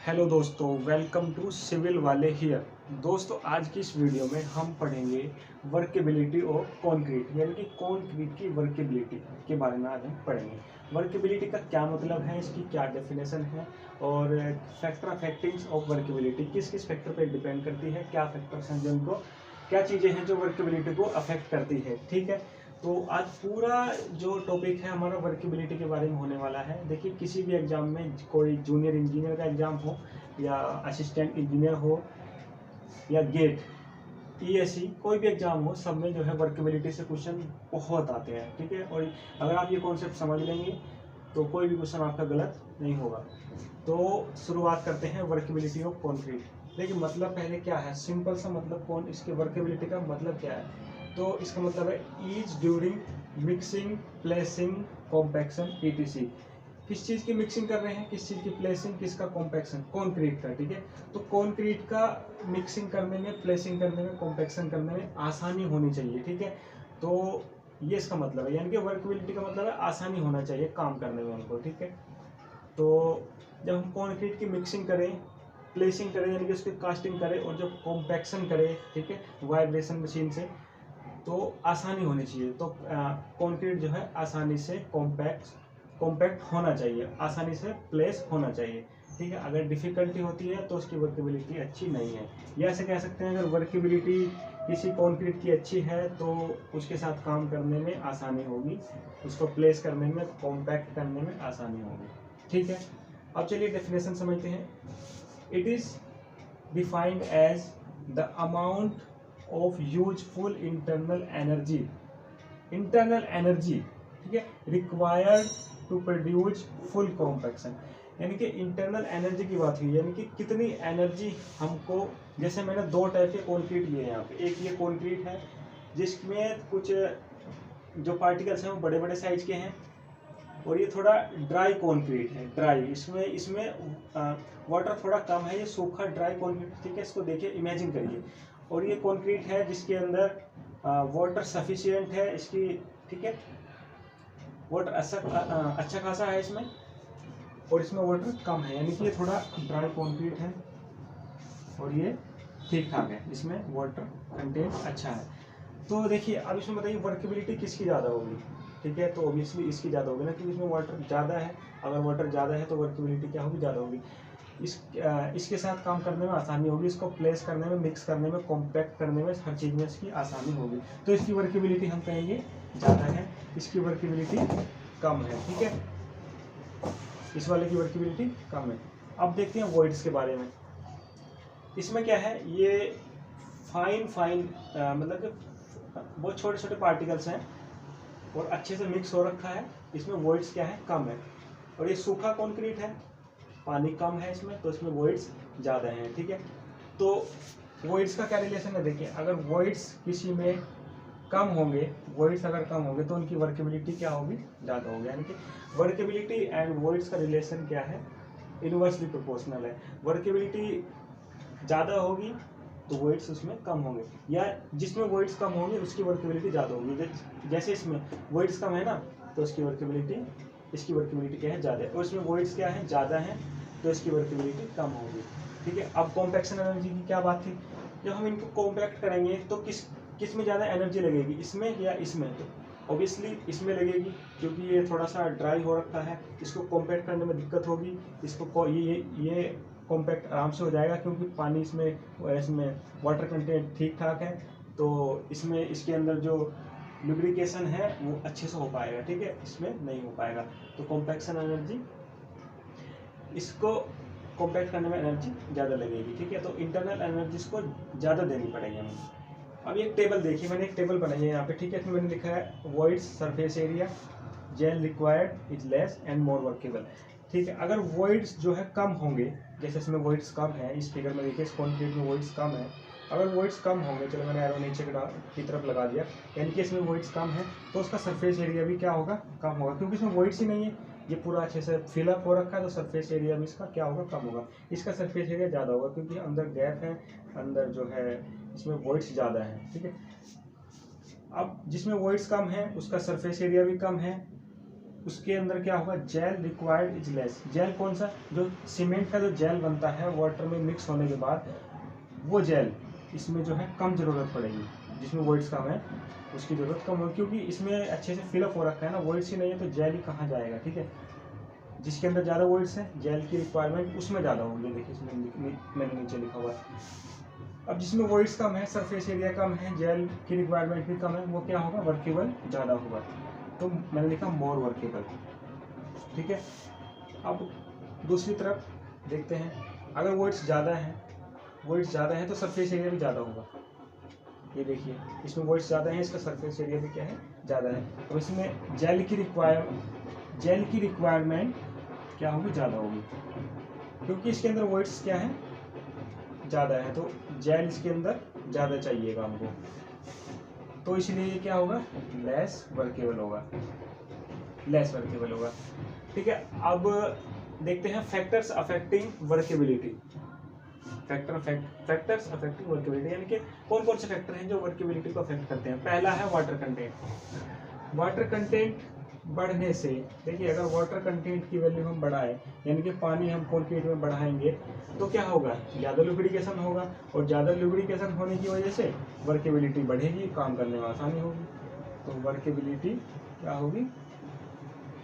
Hello दोस्तों, welcome to civil वाले here. दोस्तों, आज की इस वीडियो में हम पढ़ेंगे वर्केबिलिटी ऑफ कंक्रीट, यानी कि कंक्रीट की वर्केबिलिटी के बारे में आज हम पढ़ेंगे। वर्केबिलिटी का क्या मतलब है, इसकी क्या डेफिनेशन है और फैक्टर अफेक्टिंग्स ऑफ वर्केबिलिटी किस किस फैक्टर पर डिपेंड करती है, क्या फैक्टर्स हैं जिनको, क्या चीज़ें हैं जो वर्केबिलिटी को अफेक्ट करती है। ठीक है, तो आज पूरा जो टॉपिक है हमारा वर्केबिलिटी के बारे में होने वाला है। देखिए, किसी भी एग्जाम में, कोई जूनियर इंजीनियर का एग्जाम हो या असिस्टेंट इंजीनियर हो या गेट ईएससी, कोई भी एग्जाम हो, सब में जो है वर्केबिलिटी से क्वेश्चन बहुत आते हैं। ठीक है, और अगर आप ये कॉन्सेप्ट समझ लेंगे तो कोई भी क्वेश्चन आपका गलत नहीं होगा। तो शुरुआत करते हैं वर्केबिलिटी ऑफ कंक्रीट। देखिए, मतलब पहले क्या है, सिंपल सा मतलब कौन इसके वर्केबिलिटी का मतलब क्या है। तो इसका मतलब है ease during mixing, placing, compaction ETC. किस चीज़ की मिक्सिंग कर रहे हैं, किस चीज़ की प्लेसिंग, किसका कॉम्पैक्शन, कंक्रीट का। ठीक है, तो कंक्रीट का मिक्सिंग करने में, प्लेसिंग करने में, कॉम्पैक्शन करने में आसानी होनी चाहिए। ठीक है, तो ये इसका मतलब है, यानी कि वर्केबिलिटी का मतलब है आसानी होना चाहिए काम करने में उनको। ठीक है, तो जब हम कंक्रीट की मिक्सिंग करें, प्लेसिंग करें, यानी कि उसकी कास्टिंग करें, और जब कॉम्पैक्शन करें, ठीक है, वाइब्रेशन मशीन से, तो आसानी होनी चाहिए। तो कंक्रीट जो है आसानी से कॉम्पैक्ट होना चाहिए, आसानी से प्लेस होना चाहिए। ठीक है, अगर डिफिकल्टी होती है तो उसकी वर्केबिलिटी अच्छी नहीं है। या ऐसे कह सकते हैं, अगर वर्केबिलिटी किसी कंक्रीट की अच्छी है तो उसके साथ काम करने में आसानी होगी, उसको प्लेस करने में, कॉम्पैक्ट करने में आसानी होगी। ठीक है, अब चलिए डेफिनेशन समझते हैं। It is defined as the amount of useful internal energy, ठीक है, required to produce full compaction. यानी कि इंटरनल एनर्जी की बात हुई, यानी कि कितनी एनर्जी हमको, जैसे मैंने दो टाइप के कंक्रीट लिए यहाँ पे। एक ये कंक्रीट है जिसमें कुछ जो पार्टिकल्स हैं वो बड़े बड़े साइज के हैं, और ये थोड़ा ड्राई कंक्रीट है, ड्राई। इसमें वाटर थोड़ा कम है, ये सूखा ड्राई कंक्रीट। ठीक है, इसको देखिए, इमेजिन करिए। और ये कंक्रीट है जिसके अंदर वाटर सफिशिएंट है इसकी। ठीक है, वाटर अच्छा खासा है इसमें, और इसमें वाटर कम है, यानी कि ये थोड़ा ड्राई कंक्रीट है और ये ठीक ठाक है, इसमें वाटर कंटेंट अच्छा है। तो देखिए, अब इसमें बताइए वर्केबिलिटी किसकी ज़्यादा होगी। ठीक है, तो ऑब्वियसली इसकी ज़्यादा होगी ना, क्योंकि इसमें वाटर ज़्यादा है। अगर वाटर ज़्यादा है तो वर्केबिलिटी क्या होगी, ज़्यादा होगी। इसके साथ काम करने में आसानी होगी, इसको प्लेस करने में, मिक्स करने में, कॉम्पैक्ट करने में, हर चीज़ में इसकी आसानी होगी। तो इसकी वर्केबिलिटी हम कहेंगे ज़्यादा है, इसकी वर्केबिलिटी कम है। ठीक है, इस वाले की वर्केबिलिटी कम है। अब देखते हैं वॉइड्स के बारे में। इसमें क्या है, ये फाइन मतलब कि बहुत छोटे छोटे पार्टिकल्स हैं और अच्छे से मिक्स हो रखा है। इसमें वॉइड्स क्या है, कम है। और ये सूखा कंक्रीट है, पानी कम है इसमें, तो इसमें वॉइड्स ज़्यादा हैं। ठीक है, तो वॉइड्स का क्या रिलेशन है, देखिए, अगर वॉइड्स किसी में कम होंगे, वॉइड्स अगर कम होंगे तो उनकी वर्केबिलिटी क्या होगी, ज़्यादा होगी। यानी कि वर्केबिलिटी एंड वॉइड्स का रिलेशन क्या है, इनवर्सली प्रोपोर्शनल है। वर्केबिलिटी ज़्यादा होगी तो वॉइड्स उसमें कम होंगे, या जिसमें वॉइड्स कम होंगे उसकी वर्केबिलिटी ज़्यादा होगी। जैसे इसमें वॉइड्स कम है ना, तो इसकी वर्केबिलिटी क्या है, ज़्यादा है। और इसमें वॉइड्स क्या है, ज़्यादा है, तो इसकी वर्केबिलिटी कम होगी। ठीक है, अब कॉम्पैक्शन एनर्जी की क्या बात थी, जब हम इनको कॉम्पैक्ट करेंगे तो किस में ज़्यादा एनर्जी लगेगी, इसमें या इसमें। तो ऑब्वियसली इसमें लगेगी, क्योंकि ये थोड़ा सा ड्राई हो रखा है, इसको कॉम्पैक्ट करने में दिक्कत होगी। इसको ये कॉम्पैक्ट आराम से हो जाएगा, क्योंकि पानी इसमें वाटर कंटेंट ठीक ठाक है, तो इसमें इसके अंदर जो लुब्रिकेशन है वो अच्छे से हो पाएगा। ठीक है, इसमें नहीं हो पाएगा। तो कॉम्पैक्शन एनर्जी, इसको कॉम्पैक्ट करने में एनर्जी ज़्यादा लगेगी। ठीक है, तो इंटरनल एनर्जी को ज़्यादा देनी पड़ेगी हमें। अब एक टेबल देखिए, मैंने एक टेबल बनाई है यहाँ पे। ठीक है, इसमें मैंने लिखा है voids surface area, gel required is less and more workable. ठीक है, अगर वॉइड्स जो है कम होंगे, जैसे इसमें वॉइड्स कम है, इस फिगर में देखिए, इस कॉन्क्रीट में वॉइड्स कम है। अगर वॉइड्स कम होंगे, चलो मैंने एरो नीचे की तरफ लगा दिया, यानी कि इसमें वॉइड्स कम है, तो उसका सरफेस एरिया भी क्या होगा, कम होगा, क्योंकि इसमें वॉइड्स ही नहीं है, ये पूरा अच्छे से फिलअप हो रखा है, तो सरफेस एरिया भी इसका क्या होगा, कम होगा। इसका सरफेस एरिया ज़्यादा होगा, क्योंकि अंदर गैप है, अंदर जो है इसमें वॉइड्स ज़्यादा है। ठीक है, अब जिसमें वॉइड्स कम है उसका सरफेस एरिया भी कम है, उसके अंदर क्या होगा, gel required is less. Gel कौन सा, जो सीमेंट का जो जेल बनता है वाटर में मिक्स होने के बाद, वो जेल इसमें जो है कम ज़रूरत पड़ेगी, जिसमें वॉइड्स कम है उसकी ज़रूरत कम होगी, क्योंकि इसमें अच्छे से फिलअप हो रखा है ना, वॉइड्स ही नहीं है तो जेल ही कहाँ जाएगा, ठीक है। जिसके अंदर ज़्यादा वॉइड्स है, जेल की रिक्वायरमेंट उसमें ज़्यादा होगी, देखिए इसमें मैंने नीचे लिखा हुआ है। अब जिसमें वॉइड्स कम है, सरफेस एरिया कम है, जेल की रिक्वायरमेंट भी कम है, वो क्या होगा, वर्केबल ज़्यादा होगा, तो मैंने लिखा मोर वर्केबल, ठीक है। अब दूसरी तरफ देखते हैं, अगर वॉइड्स ज़्यादा है तो सरफेस एरिया भी ज़्यादा होगा। ये देखिए इसमें वॉइड्स ज़्यादा है, इसका सरफेस एरिया भी क्या है, ज़्यादा है। तो इसमें जेल की रिक्वायरमेंट क्या होगी, ज़्यादा होगी, क्योंकि इसके अंदर वॉइड्स क्या है, ज़्यादा है, तो जेल इसके अंदर ज़्यादा चाहिएगा हमको, तो इसलिए ये क्या होगा, लेस वर्केबल होगा। ठीक है। अब देखते हैं factors affecting workability. Factors affecting workability यानी कि कौन कौन से फैक्टर हैं जो वर्केबिलिटी को अफेक्ट करते हैं। पहला है वाटर कंटेंट। वाटर कंटेंट बढ़ने से, देखिए अगर वाटर कंटेंट की वैल्यू हम बढ़ाएं, यानी कि पानी हम कंक्रीट में बढ़ाएंगे तो क्या होगा, ज़्यादा लुब्रिकेशन होगा, और ज़्यादा लुब्रिकेशन होने की वजह से वर्केबिलिटी बढ़ेगी, काम करने में आसानी होगी, तो वर्केबिलिटी क्या होगी,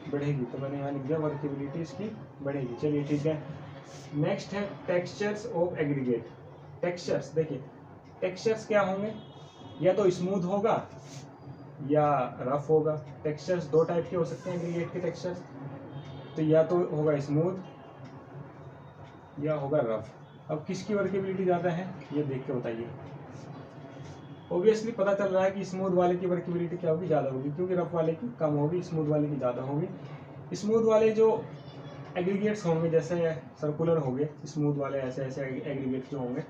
बढ़ेगी। तो मैंने यहाँ लिख दिया वर्केबिलिटी इसकी बढ़ेगी। चलिए ठीक है। नेक्स्ट है टेक्सचर्स ऑफ एग्रीगेट। टेक्सचर्स, देखिए टेक्सचर्स क्या होंगे, या तो स्मूथ होगा या रफ होगा। टेक्सचर्स दो टाइप के हो सकते हैं एग्रीगेट के टेक्सचर्स, तो या तो होगा स्मूथ या होगा रफ। अब किसकी वर्केबिलिटी ज़्यादा है ये देख के बताइए। ऑब्वियसली पता चल रहा है कि स्मूथ वाले की वर्केबिलिटी क्या होगी, ज़्यादा होगी, क्योंकि रफ वाले की कम होगी, स्मूथ वाले की ज़्यादा होगी। स्मूथ वाले जो एग्रीगेट्स होंगे, जैसे सर्कुलर हो गए, स्मूथ वाले ऐसे एग्रीगेट्स जो होंगे,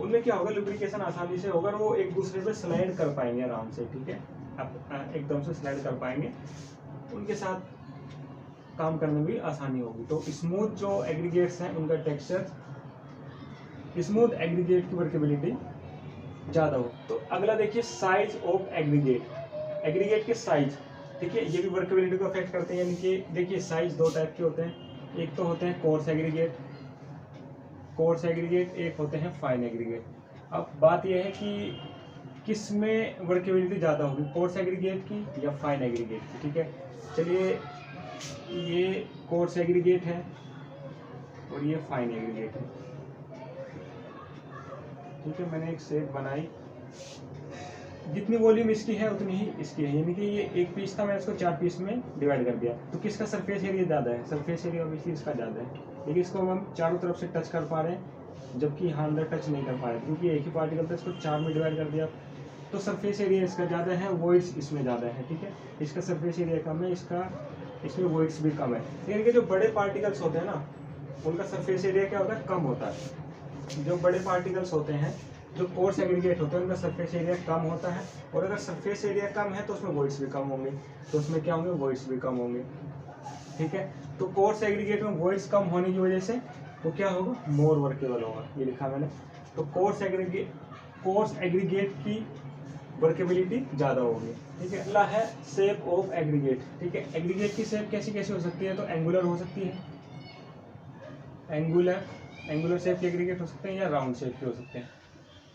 उनमें क्या होगा, लुब्रिकेशन आसानी से होगा, वो एक दूसरे पे स्लाइड कर पाएंगे आराम से, ठीक है, आप एकदम से स्लाइड कर पाएंगे, उनके साथ काम करने में भी आसानी होगी। तो स्मूथ जो एग्रीगेट्स हैं उनका टेक्सचर, स्मूथ एग्रीगेट की वर्केबिलिटी ज़्यादा हो। तो अगला देखिए साइज ऑफ एग्रीगेट। एग्रीगेट के साइज, ठीक है, ये भी वर्केबिलिटी को अफेक्ट करते हैं, यानी कि देखिए साइज दो टाइप के होते हैं, एक तो होते हैं कोर्स एग्रीगेट, एक होते हैं फाइन एग्रीगेट। अब बात यह है कि किस में वर्केबिलिटी ज़्यादा होगी, कोर्स एग्रीगेट की या फाइन एग्रीगेट की, ठीक है। चलिए ये कोर्स एग्रीगेट है और ये फाइन एग्रीगेट है, ठीक है। मैंने एक शेप बनाई, जितनी वॉल्यूम इसकी है उतनी ही इसकी है, यानी कि ये एक पीस था, मैंने इसको 4 पीस में डिवाइड कर दिया, तो किसका सरफेस एरिया ज़्यादा है, सरफेस एरिया ऑब्वियसली इसका ज़्यादा है, लेकिन इसको हम चारों तरफ से टच कर पा रहे हैं, जबकि यहाँ अंदर टच नहीं कर पा रहे, क्योंकि एक ही पार्टिकल था, इसको 4 में डिवाइड कर दिया, तो सरफेस एरिया इसका ज़्यादा है, वॉइड्स इसमें ज़्यादा है, ठीक है। इसका सरफेस एरिया कम है, इसमें वॉइड्स भी कम है, यानी कि जो बड़े पार्टिकल्स होते हैं ना, उनका सरफेस एरिया क्या होता है, कम होता है। जो बड़े पार्टिकल्स होते हैं, जो कोर्स एग्रीगेट होते हैं, उनका सरफेस एरिया कम होता है, और अगर सरफेस एरिया कम है तो उसमें वॉइड्स भी कम होंगे, तो उसमें क्या होंगे, वॉइड्स भी कम होंगे, ठीक है। तो कोर्स एग्रीगेट में वॉइड्स कम होने की वजह से वो क्या होगा, मोर वर्केबल होगा, ये लिखा मैंने। तो कोर्स एग्रीगेट की वर्केबिलिटी ज़्यादा होगी, ठीक है। अगला है शेप ऑफ एग्रीगेट, ठीक है। एग्रीगेट की शेप कैसी कैसी हो सकती है, तो एंगुलर हो सकती है, एंगुलर शेप के एग्रीगेट हो सकते हैं, या राउंड शेप के हो सकते हैं,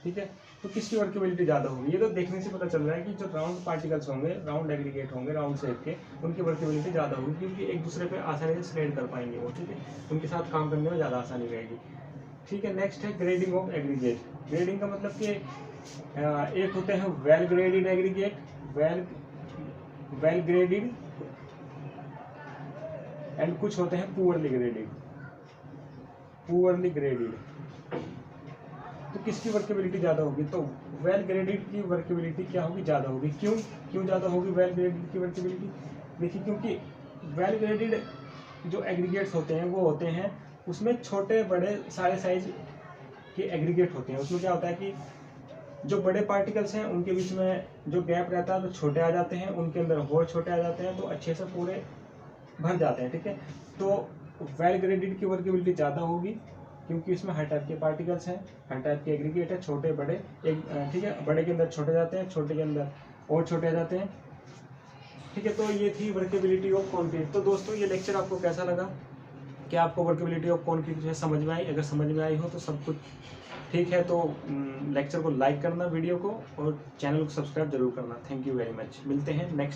ठीक है। तो किसकी वर्केबिलिटी ज़्यादा होगी, ये तो देखने से पता चल रहा है कि जो राउंड पार्टिकल्स होंगे, राउंड एग्रीगेट होंगे, राउंड शेप के, उनकी वर्केबिलिटी ज़्यादा होगी, क्योंकि एक दूसरे पे आसानी से स्लाइड कर पाएंगे वो, ठीक है, उनके साथ काम करने में ज़्यादा आसानी रहेगी, ठीक है। नेक्स्ट है ग्रेडिंग ऑफ एग्रीगेट। ग्रेडिंग का मतलब कि एक होते हैं well graded aggregate, well graded, and कुछ होते हैं पुअरली ग्रेडेड। तो किसकी वर्केबिलिटी ज़्यादा होगी, तो वेल ग्रेडेड की वर्केबिलिटी क्या होगी, ज़्यादा होगी। क्यों ज़्यादा होगी वेल ग्रेडेड की वर्केबिलिटी, देखिए क्योंकि वेल ग्रेडेड जो एग्रीगेट्स होते हैं वो होते हैं, उसमें छोटे बड़े सारे साइज के एग्रीगेट होते हैं। उसमें क्या होता है कि जो बड़े पार्टिकल्स हैं उनके बीच में जो गैप रहता है तो छोटे आ जाते हैं, उनके अंदर होल छोटे आ जाते हैं, तो अच्छे से पूरे भर जाते हैं, ठीक है। तो वेल ग्रेडेड की वर्केबिलिटी ज़्यादा होगी, क्योंकि इसमें हर टाइप के पार्टिकल्स हैं, हर टाइप के एग्रीगेट है, छोटे बड़े, एक ठीक है, बड़े के अंदर छोटे जाते हैं, छोटे के अंदर और छोटे आ जाते हैं, ठीक है, तो ये थी वर्केबिलिटी ऑफ कंक्रीट। तो दोस्तों ये लेक्चर आपको कैसा लगा, क्या आपको वर्केबिलिटी ऑफ कंक्रीट जो है समझ में आई? अगर समझ में आई हो तो सब कुछ ठीक है, तो लेक्चर को लाइक करना वीडियो को, और चैनल को सब्सक्राइब जरूर करना। थैंक यू वेरी मच, मिलते हैं नेक्स्ट